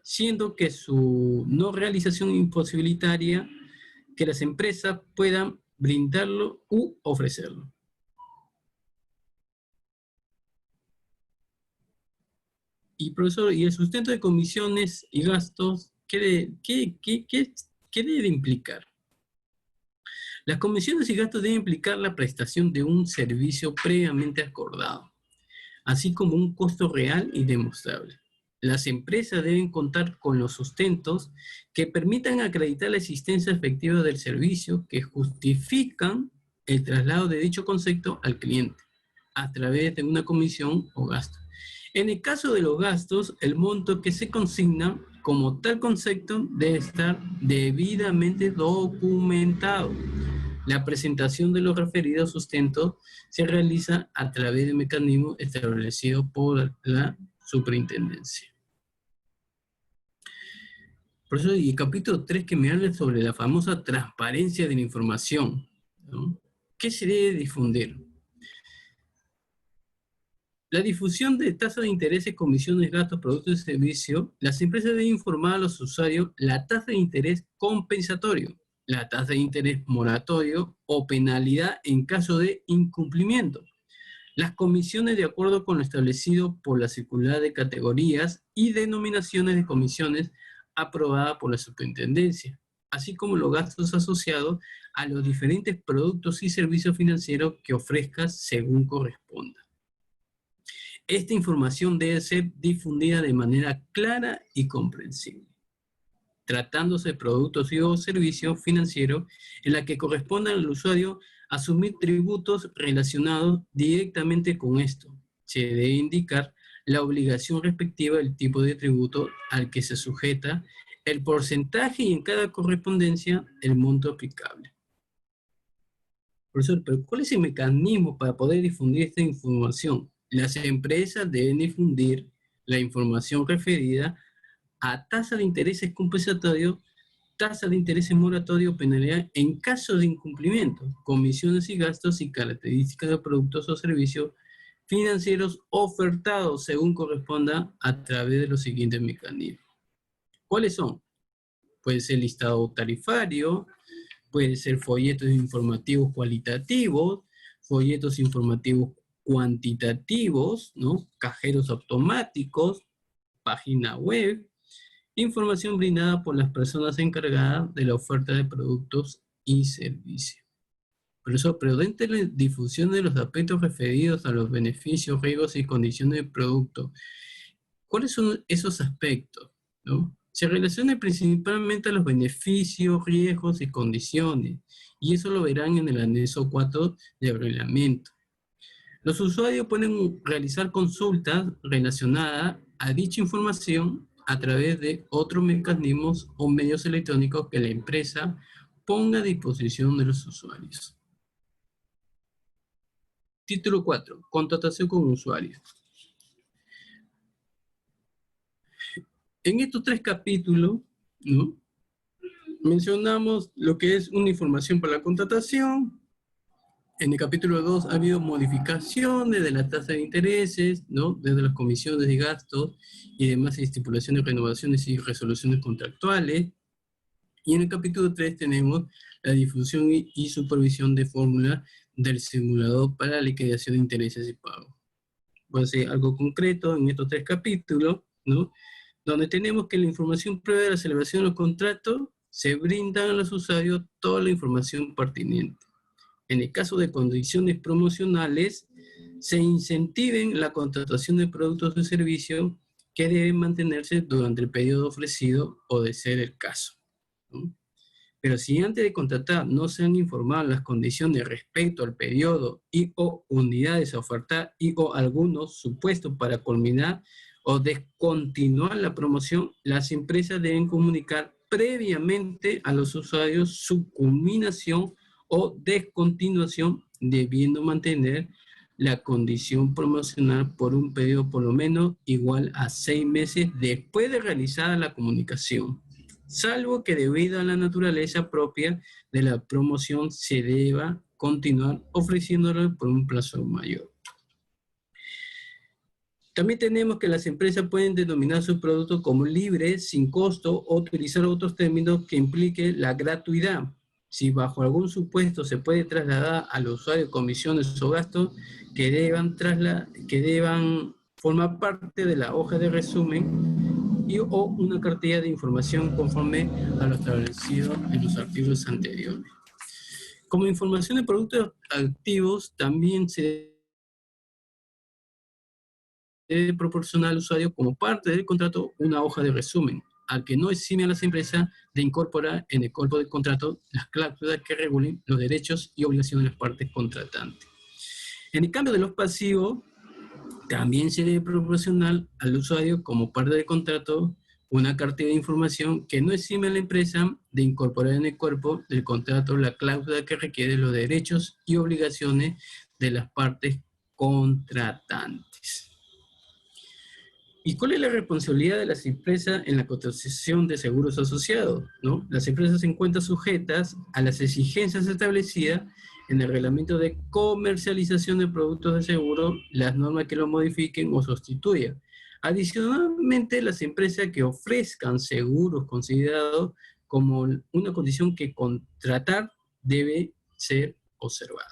siendo que su no realización imposibilitaria que las empresas puedan brindarlo u ofrecerlo. Y profesor, ¿y el sustento de comisiones y gastos qué debe implicar? Las comisiones y gastos deben implicar la prestación de un servicio previamente acordado, así como un costo real y demostrable. Las empresas deben contar con los sustentos que permitan acreditar la existencia efectiva del servicio que justifican el traslado de dicho concepto al cliente a través de una comisión o gasto. En el caso de los gastos, el monto que se consigna como tal concepto debe estar debidamente documentado. La presentación de los referidos sustentos se realiza a través de mecanismos establecidos por la superintendencia. Por eso, y el capítulo 3 que me habla sobre la famosa transparencia de la información, ¿no? ¿Qué se debe difundir? La difusión de tasas de intereses, comisiones, gastos, productos y servicios, las empresas deben informar a los usuarios la tasa de interés compensatorio, la tasa de interés moratorio o penalidad en caso de incumplimiento, las comisiones de acuerdo con lo establecido por la circular de categorías y denominaciones de comisiones aprobada por la superintendencia, así como los gastos asociados a los diferentes productos y servicios financieros que ofrezcas según corresponda. Esta información debe ser difundida de manera clara y comprensible, tratándose de productos y o servicios financieros en la que corresponda al usuario asumir tributos relacionados directamente con esto. Se debe indicar la obligación respectiva del tipo de tributo al que se sujeta, el porcentaje y en cada correspondencia el monto aplicable. Profesor, pero ¿cuál es el mecanismo para poder difundir esta información? Las empresas deben difundir la información referida a tasa de intereses compensatorios, tasa de intereses moratorio, penalidad en caso de incumplimiento, comisiones y gastos y características de productos o servicios financieros ofertados según corresponda a través de los siguientes mecanismos. ¿Cuáles son? Puede ser listado tarifario, puede ser folletos informativos cualitativos, folletos informativos cuantitativos, ¿no? Cajeros automáticos, página web, información brindada por las personas encargadas de la oferta de productos y servicios. Pero dentro de la difusión de los aspectos referidos a los beneficios, riesgos y condiciones del producto, ¿cuáles son esos aspectos? ¿No? Se relaciona principalmente a los beneficios, riesgos y condiciones, y eso lo verán en el anexo 4 del reglamento. Los usuarios pueden realizar consultas relacionadas a dicha información a través de otros mecanismos o medios electrónicos que la empresa ponga a disposición de los usuarios. Título 4. Contratación con usuarios. En estos 3 capítulos, ¿no?, mencionamos lo que es una información para la contratación. En el capítulo 2 ha habido modificaciones de la tasa de intereses, ¿no?, desde las comisiones de gastos y demás estipulaciones, renovaciones y resoluciones contractuales. Y en el capítulo 3 tenemos la difusión y supervisión de fórmula del simulador para la liquidación de intereses y pagos. Voy a hacer algo concreto en estos 3 capítulos, ¿no?, donde tenemos que la información previa de la celebración de los contratos se brindan a los usuarios toda la información pertinente. En el caso de condiciones promocionales, se incentiven la contratación de productos y servicios que deben mantenerse durante el periodo ofrecido o de ser el caso, ¿no? Pero si antes de contratar no se han informado las condiciones respecto al periodo y o unidades a ofertar y o algunos supuestos para culminar o descontinuar la promoción, las empresas deben comunicar previamente a los usuarios su culminación o descontinuación, debiendo mantener la condición promocional por un periodo por lo menos igual a 6 meses después de realizada la comunicación, salvo que debido a la naturaleza propia de la promoción se deba continuar ofreciéndola por un plazo mayor. También tenemos que las empresas pueden denominar sus productos como libres, sin costo, o utilizar otros términos que impliquen la gratuidad. Si bajo algún supuesto se puede trasladar al usuario comisiones o gastos que deban formar parte de la hoja de resumen y o una cartilla de información conforme a lo establecido en los artículos anteriores. Como información de productos activos, también se debe proporcionar al usuario como parte del contrato una hoja de resumen, al que no exime a las empresas de incorporar en el cuerpo del contrato las cláusulas que regulen los derechos y obligaciones de las partes contratantes. En el cambio de los pasivos, también se debe proporcionar al usuario como parte del contrato una cartilla de información que no exime a la empresa de incorporar en el cuerpo del contrato la cláusula que requiere los derechos y obligaciones de las partes contratantes. ¿Y cuál es la responsabilidad de las empresas en la contratación de seguros asociados, ¿no? Las empresas se encuentran sujetas a las exigencias establecidas en el reglamento de comercialización de productos de seguro las normas que lo modifiquen o sustituyan. Adicionalmente, las empresas que ofrezcan seguros considerados como una condición que contratar debe ser observada.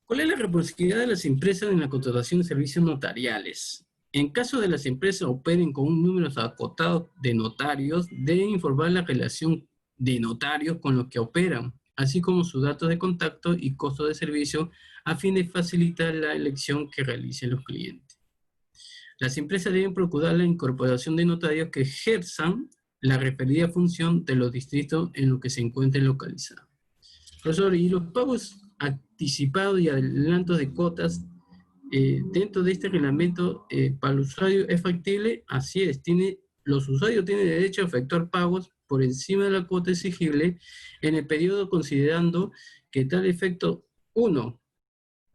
¿Cuál es la responsabilidad de las empresas en la contratación de servicios notariales? En caso de las empresas operen con un número acotado de notarios, deben informar la relación de notarios con los que operan, así como sus datos de contacto y costo de servicio, a fin de facilitar la elección que realicen los clientes. Las empresas deben procurar la incorporación de notarios que ejerzan la referida función de los distritos en los que se encuentren localizados. Profesor, ¿y los pagos anticipados y adelantos de cuotas dentro de este reglamento para el usuario es factible? Así es, los usuarios tienen derecho a efectuar pagos por encima de la cuota exigible en el periodo, considerando que tal efecto, 1,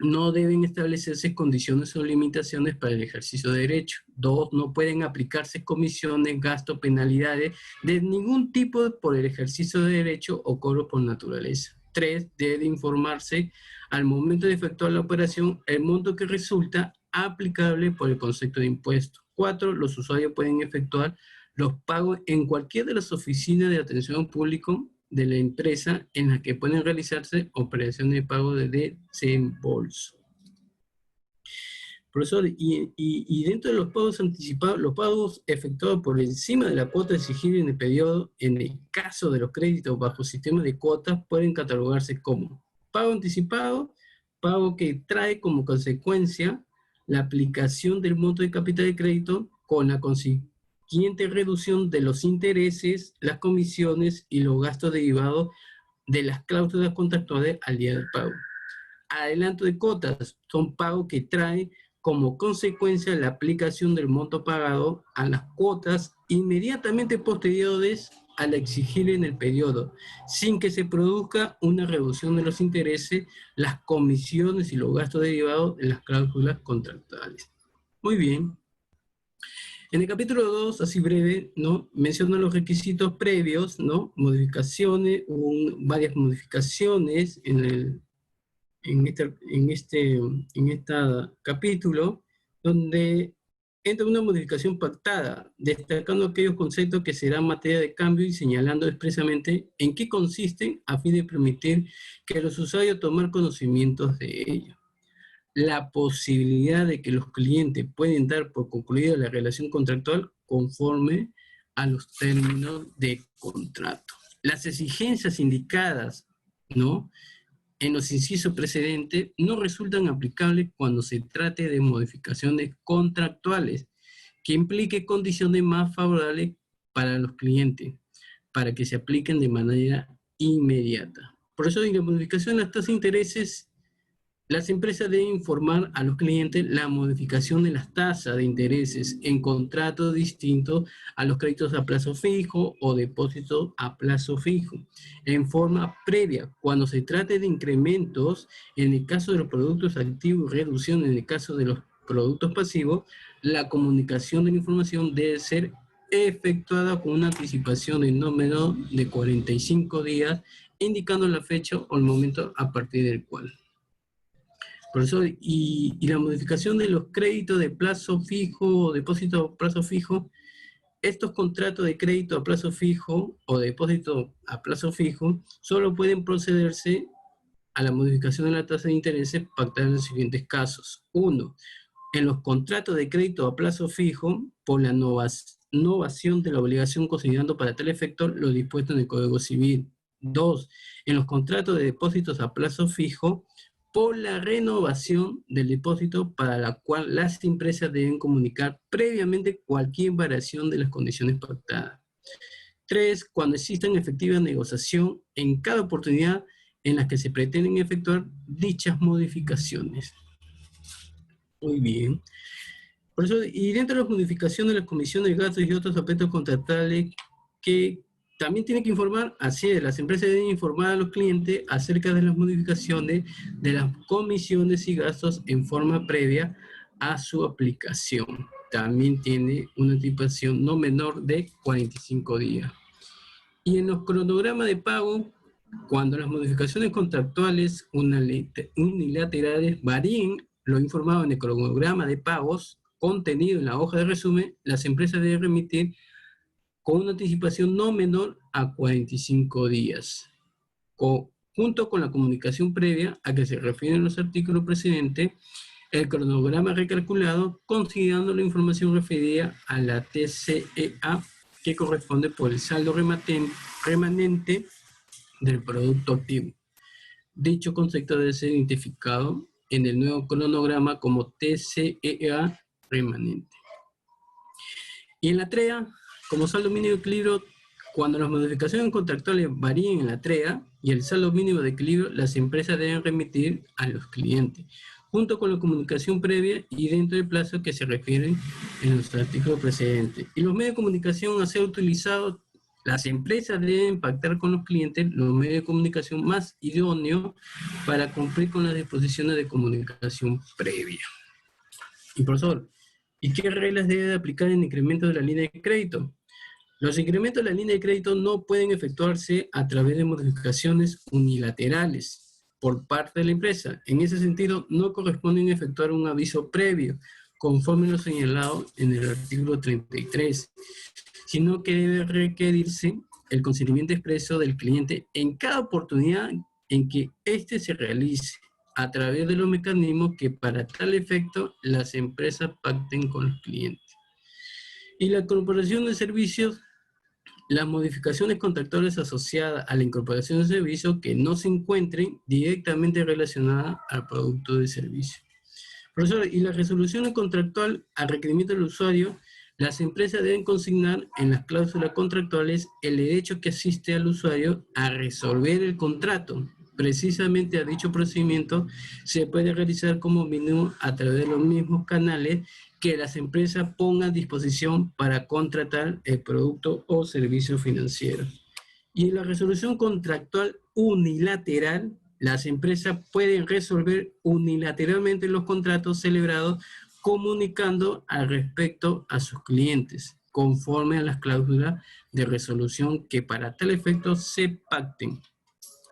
no deben establecerse condiciones o limitaciones para el ejercicio de derecho. 2, no pueden aplicarse comisiones, gastos, penalidades de ningún tipo por el ejercicio de derecho o cobro por naturaleza. 3, debe informarse al momento de efectuar la operación el monto que resulta aplicable por el concepto de impuesto. 4, los usuarios pueden efectuar los pagos en cualquiera de las oficinas de atención al público de la empresa en la que pueden realizarse operaciones de pago de desembolso. Profesor, y dentro de los pagos anticipados, los pagos efectuados por encima de la cuota exigible en el periodo, en el caso de los créditos bajo sistema de cuotas, pueden catalogarse como pago anticipado, pago que trae como consecuencia la aplicación del monto de capital de crédito con la consiguiente reducción de los intereses, las comisiones y los gastos derivados de las cláusulas contractuales al día del pago. Adelanto de cuotas son pagos que traen como consecuencia la aplicación del monto pagado a las cuotas inmediatamente posteriores a la exigible en el periodo, sin que se produzca una reducción de los intereses, las comisiones y los gastos derivados de las cláusulas contractuales. Muy bien. En el capítulo 2, así breve, ¿no? Menciona los requisitos previos, ¿no? Modificaciones, varias modificaciones en este capítulo, donde entra una modificación pactada, destacando aquellos conceptos que serán materia de cambio y señalando expresamente en qué consisten a fin de permitir que los usuarios tomen conocimientos de ello. La posibilidad de que los clientes pueden dar por concluida la relación contractual conforme a los términos de contrato. Las exigencias indicadas, ¿no?, en los incisos precedentes no resultan aplicables cuando se trate de modificaciones contractuales que impliquen condiciones más favorables para los clientes, para que se apliquen de manera inmediata. Por eso, en la modificación de las tasas de intereses, las empresas deben informar a los clientes la modificación de las tasas de intereses en contratos distintos a los créditos a plazo fijo o depósitos a plazo fijo, en forma previa, cuando se trate de incrementos en el caso de los productos activos y reducción en el caso de los productos pasivos. La comunicación de la información debe ser efectuada con una anticipación de no menor de 45 días, indicando la fecha o el momento a partir del cual. Profesor, y la modificación de los créditos de plazo fijo o depósito a plazo fijo, estos contratos de crédito a plazo fijo o depósito a plazo fijo solo pueden procederse a la modificación de la tasa de interés pactada en los siguientes casos. 1. En los contratos de crédito a plazo fijo, por la novación de la obligación considerando para tal efecto lo dispuesto en el Código Civil. 2. En los contratos de depósitos a plazo fijo, por la renovación del depósito para la cual las empresas deben comunicar previamente cualquier variación de las condiciones pactadas. 3. Cuando existan efectiva negociación en cada oportunidad en la que se pretenden efectuar dichas modificaciones. Muy bien. Por eso, y dentro de las modificaciones de las comisiones de gastos y otros aspectos contractuales que también tienen que informar, así es, las empresas deben informar a los clientes acerca de las modificaciones de las comisiones y gastos en forma previa a su aplicación. También tiene una anticipación no menor de 45 días. Y en los cronogramas de pago, Cuando las modificaciones contractuales unilaterales varíen lo informado en el cronograma de pagos contenido en la hoja de resumen, las empresas deben remitir con una anticipación no menor a 45 días. Junto con la comunicación previa a que se refieren los artículos precedentes, el cronograma recalculado considerando la información referida a la TCEA que corresponde por el saldo remanente del producto activo. Dicho concepto debe ser identificado en el nuevo cronograma como TCEA remanente. Y en la TREA, como saldo mínimo de equilibrio, cuando las modificaciones contractuales varíen en la TREA y el saldo mínimo de equilibrio, las empresas deben remitir a los clientes, junto con la comunicación previa y dentro del plazo que se refieren en los artículos precedentes. Y los medios de comunicación a ser utilizados, las empresas deben pactar con los clientes los medios de comunicación más idóneos para cumplir con las disposiciones de comunicación previa. Y profesor, ¿y qué reglas debe de aplicar en incremento de la línea de crédito? Los incrementos de la línea de crédito no pueden efectuarse a través de modificaciones unilaterales por parte de la empresa. En ese sentido, no corresponden efectuar un aviso previo, conforme lo señalado en el artículo 33, sino que debe requerirse el consentimiento expreso del cliente en cada oportunidad en que éste se realice, a través de los mecanismos que para tal efecto las empresas pacten con los clientes. Y la incorporación de servicios, las modificaciones contractuales asociadas a la incorporación de servicios que no se encuentren directamente relacionadas al producto de servicio. Profesor, y la resolución contractual al requerimiento del usuario, las empresas deben consignar en las cláusulas contractuales el derecho que asiste al usuario a resolver el contrato. Precisamente a dicho procedimiento se puede realizar como mínimo a través de los mismos canales que las empresas pongan a disposición para contratar el producto o servicio financiero. Y en la resolución contractual unilateral, las empresas pueden resolver unilateralmente los contratos celebrados comunicando al respecto a sus clientes, conforme a las cláusulas de resolución que para tal efecto se pacten.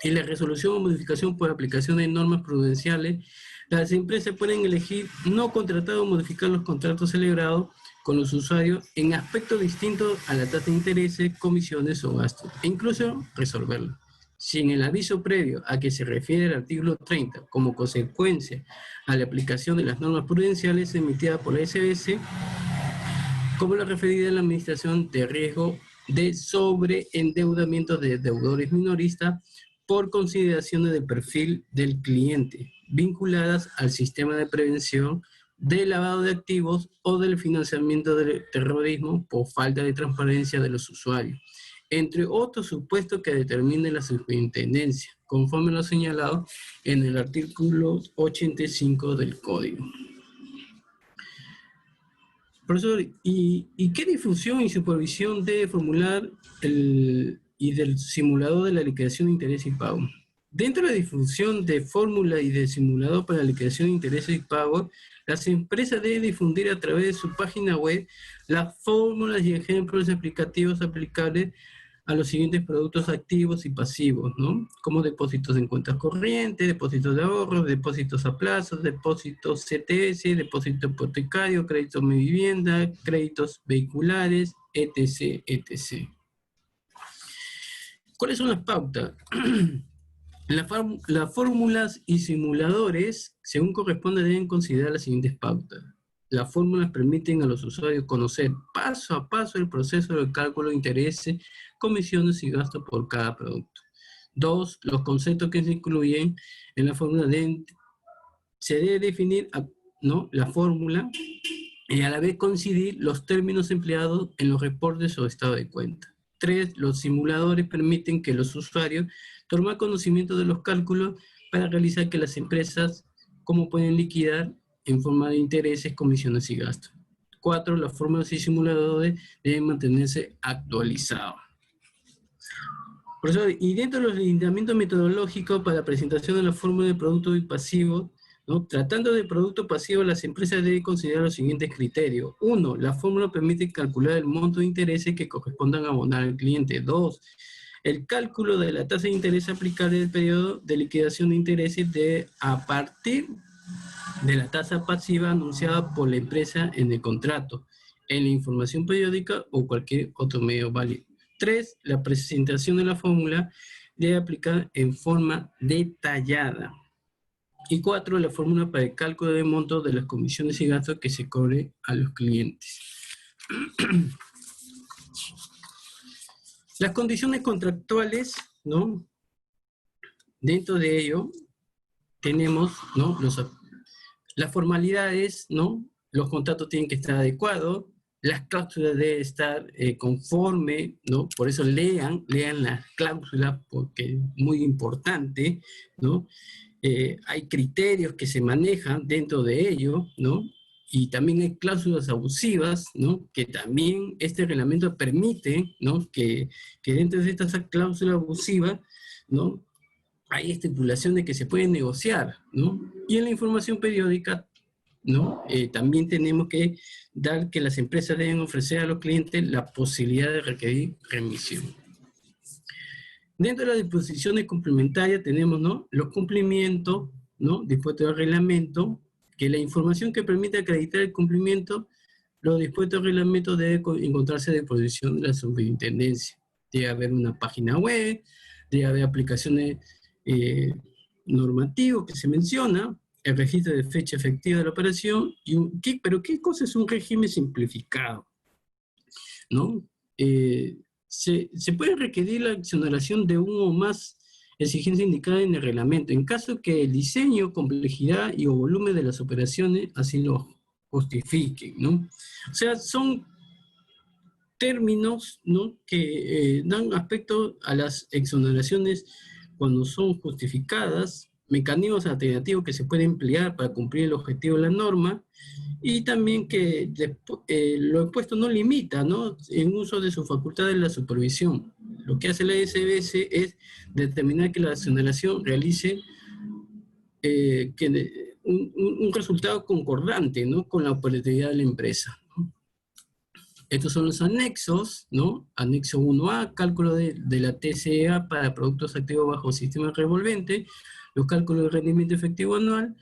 En la resolución o modificación por aplicación de normas prudenciales, las empresas pueden elegir no contratar o modificar los contratos celebrados con los usuarios en aspectos distintos a la tasa de intereses, comisiones o gastos, e incluso resolverlo. Si en el aviso previo a que se refiere el artículo 30, como consecuencia a la aplicación de las normas prudenciales emitidas por la SBS, como la referida en la administración de riesgo de sobreendeudamiento de deudores minoristas por consideraciones de perfil del cliente, vinculadas al sistema de prevención del lavado de activos o del financiamiento del terrorismo por falta de transparencia de los usuarios, entre otros supuestos que determine la superintendencia, conforme lo señalado en el artículo 85 del Código. Profesor, ¿y qué difusión y supervisión debe formular y del simulador de la liquidación de interés y pago? Dentro de la difusión de fórmula y de simulador para la liquidación de intereses y pago, las empresas deben difundir a través de su página web las fórmulas y ejemplos explicativos aplicables a los siguientes productos activos y pasivos, ¿no? Como depósitos en cuentas corrientes, depósitos de ahorro, depósitos a plazos, depósitos CTS, depósito hipotecario, créditos de vivienda, créditos vehiculares, etc., etc. ¿Cuáles son las pautas? Las fórmulas y simuladores, según corresponde, deben considerar las siguientes pautas. Las fórmulas permiten a los usuarios conocer paso a paso el proceso del cálculo de intereses, comisiones y gastos por cada producto. 2. Los conceptos que se incluyen en la fórmula se debe definir la fórmula y a la vez coincidir los términos empleados en los reportes o estado de cuenta. 3. Los simuladores permiten que los usuarios tomen conocimiento de los cálculos para realizar que las empresas cómo pueden liquidar en forma de intereses, comisiones y gastos. 4. Las fórmulas y simuladores deben mantenerse actualizados. Profesor, y dentro de los lineamientos metodológicos para la presentación de la fórmula de producto y pasivo, ¿no? Tratando de producto pasivo, las empresas deben considerar los siguientes criterios. 1. La fórmula permite calcular el monto de intereses que correspondan a abonar al cliente. 2. el cálculo de la tasa de interés aplicable del periodo de liquidación de intereses a partir de la tasa pasiva anunciada por la empresa en el contrato, en la información periódica o cualquier otro medio válido. 3. La presentación de la fórmula debe aplicar en forma detallada. Y 4. La fórmula para el cálculo de monto de las comisiones y gastos que se cobre a los clientes. Las condiciones contractuales, ¿no? Dentro de ello tenemos, ¿no? Las formalidades, ¿no? Los contratos tienen que estar adecuados, las cláusulas deben estar conforme, ¿no? Por eso lean las cláusulas, porque es muy importante, ¿no? Hay criterios que se manejan dentro de ello, ¿no? Y también hay cláusulas abusivas, ¿no? Que también este reglamento permite, ¿no? Que dentro de estas cláusulas abusivas, ¿no? Hay estipulación de que se puede negociar, ¿no? Y en la información periódica, ¿no? También tenemos que dar que las empresas deben ofrecer a los clientes la posibilidad de requerir remisión. Dentro de las disposiciones complementarias tenemos, ¿no? Los cumplimientos, ¿no? Dispuestos al reglamento, que la información que permite acreditar el cumplimiento, lo dispuesto al reglamento debe encontrarse a disposición de la superintendencia. Debe haber una página web, debe haber aplicaciones normativas que se menciona, el registro de fecha efectiva de la operación, pero ¿qué cosa es un régimen simplificado? ¿No? Se puede requerir la exoneración de uno o más exigencias indicadas en el reglamento, en caso que el diseño, complejidad y o volumen de las operaciones así lo justifiquen, ¿no? O sea, son términos, ¿no? Que dan aspecto a las exoneraciones cuando son justificadas, mecanismos alternativos que se pueden emplear para cumplir el objetivo de la norma, y también que lo expuesto no limita, ¿no? En uso de su facultad de la supervisión. Lo que hace la SBS es determinar que la exoneración realice un resultado concordante, ¿no? Con la operatividad de la empresa. Estos son los anexos, ¿no? Anexo 1A, cálculo de la TCA para productos activos bajo sistema revolvente, los cálculos de rendimiento efectivo anual.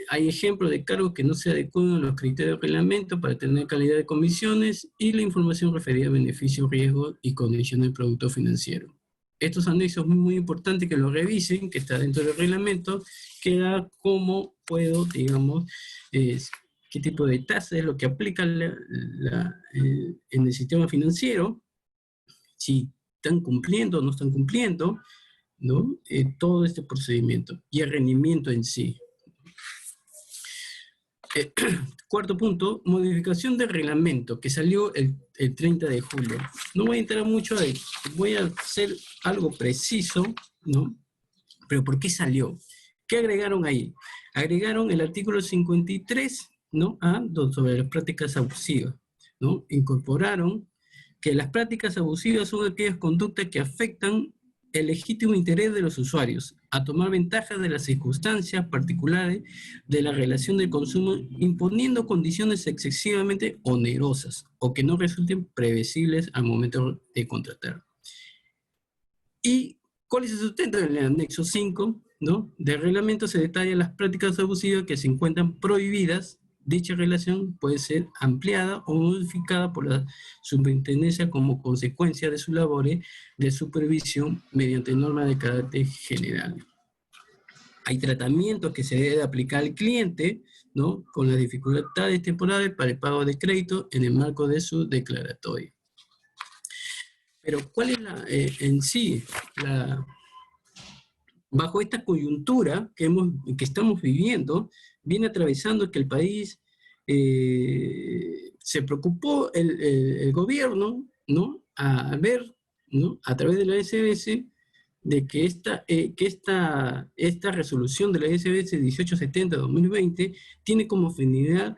Hay ejemplos de cargos que no se adecuan a los criterios del reglamento para tener calidad de comisiones y la información referida a beneficios, riesgos y condiciones del producto financiero. Estos anexos muy importantes que los revisen, que está dentro del reglamento, que da cómo puedo, digamos, qué tipo de tasa es lo que aplica en el sistema financiero, si están cumpliendo o no están cumpliendo, ¿no? Todo este procedimiento y el rendimiento en sí. Cuarto punto, modificación del reglamento que salió el 30 de julio. No voy a entrar mucho ahí, voy a hacer algo preciso, ¿no? Pero ¿por qué salió? ¿Qué agregaron ahí? Agregaron el artículo 53, ¿no? Sobre las prácticas abusivas, ¿no? Incorporaron que las prácticas abusivas son aquellas conductas que afectan el legítimo interés de los usuarios a tomar ventaja de las circunstancias particulares de la relación de consumo, imponiendo condiciones excesivamente onerosas o que no resulten previsibles al momento de contratar. ¿Y cuál se sustenta en el anexo 5, ¿no? Del reglamento? Se detallan las prácticas abusivas que se encuentran prohibidas. Dicha relación puede ser ampliada o modificada por la superintendencia como consecuencia de sus labores de supervisión mediante normas de carácter general. Hay tratamientos que se debe aplicar al cliente, ¿no? Con las dificultades temporales para el pago de crédito en el marco de su declaratoria. Pero ¿cuál es en sí bajo esta coyuntura que estamos viviendo, viene atravesando que el país se preocupó el gobierno, ¿no? A ver, ¿no? A través de la SBS, de que esta resolución de la SBS 1870-2020 tiene como finalidad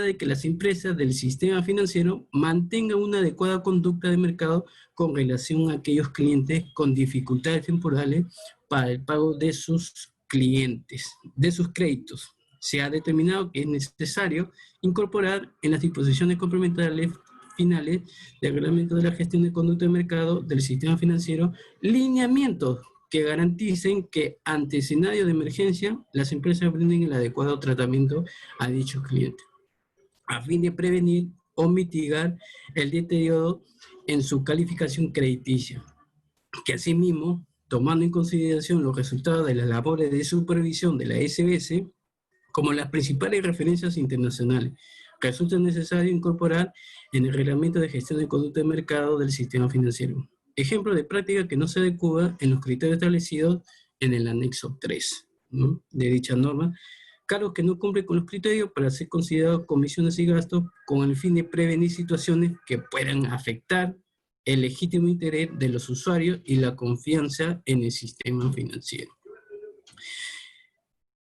de que las empresas del sistema financiero mantengan una adecuada conducta de mercado con relación a aquellos clientes con dificultades temporales para el pago de sus clientes, de sus créditos. Se ha determinado que es necesario incorporar en las disposiciones complementarias finales del reglamento de la gestión de conducta de mercado del sistema financiero, lineamientos que garanticen que ante escenario de emergencia las empresas brinden el adecuado tratamiento a dichos clientes, a fin de prevenir o mitigar el deterioro en su calificación crediticia, que asimismo, tomando en consideración los resultados de las labores de supervisión de la SBS, como las principales referencias internacionales, resulta necesario incorporar en el reglamento de gestión de conducta de mercado del sistema financiero. Ejemplo de práctica que no se adecua en los criterios establecidos en el anexo 3, ¿no?, de dicha norma, cargos que no cumplen con los criterios para ser considerados comisiones y gastos con el fin de prevenir situaciones que puedan afectar el legítimo interés de los usuarios y la confianza en el sistema financiero.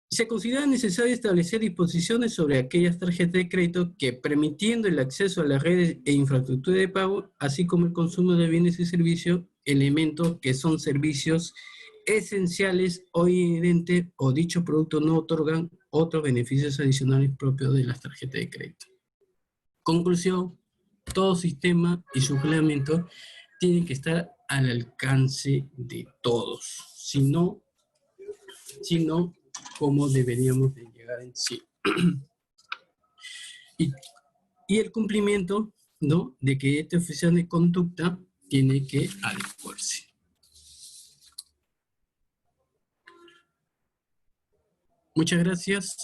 Se considera necesario establecer disposiciones sobre aquellas tarjetas de crédito que, permitiendo el acceso a las redes e infraestructura de pago, así como el consumo de bienes y servicios, elementos que son servicios esenciales o inherentes o dichos productos no otorgan otros beneficios adicionales propios de las tarjetas de crédito. Conclusión, todo sistema y su reglamento tienen que estar al alcance de todos, si no, cómo deberíamos de llegar en sí. Y el cumplimiento, ¿no?, de que esta oficial de conducta tiene que adecuarse. Muchas gracias.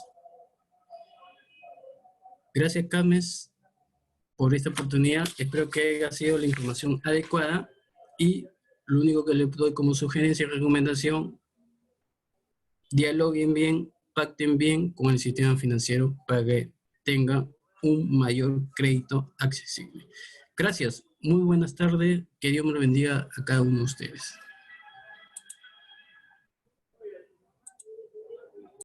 Gracias, Carmes, por esta oportunidad. Espero que haya sido la información adecuada y lo único que le doy como sugerencia y recomendación: dialoguen bien, pacten bien con el sistema financiero para que tenga un mayor crédito accesible. Gracias, muy buenas tardes, que Dios me lo bendiga a cada uno de ustedes.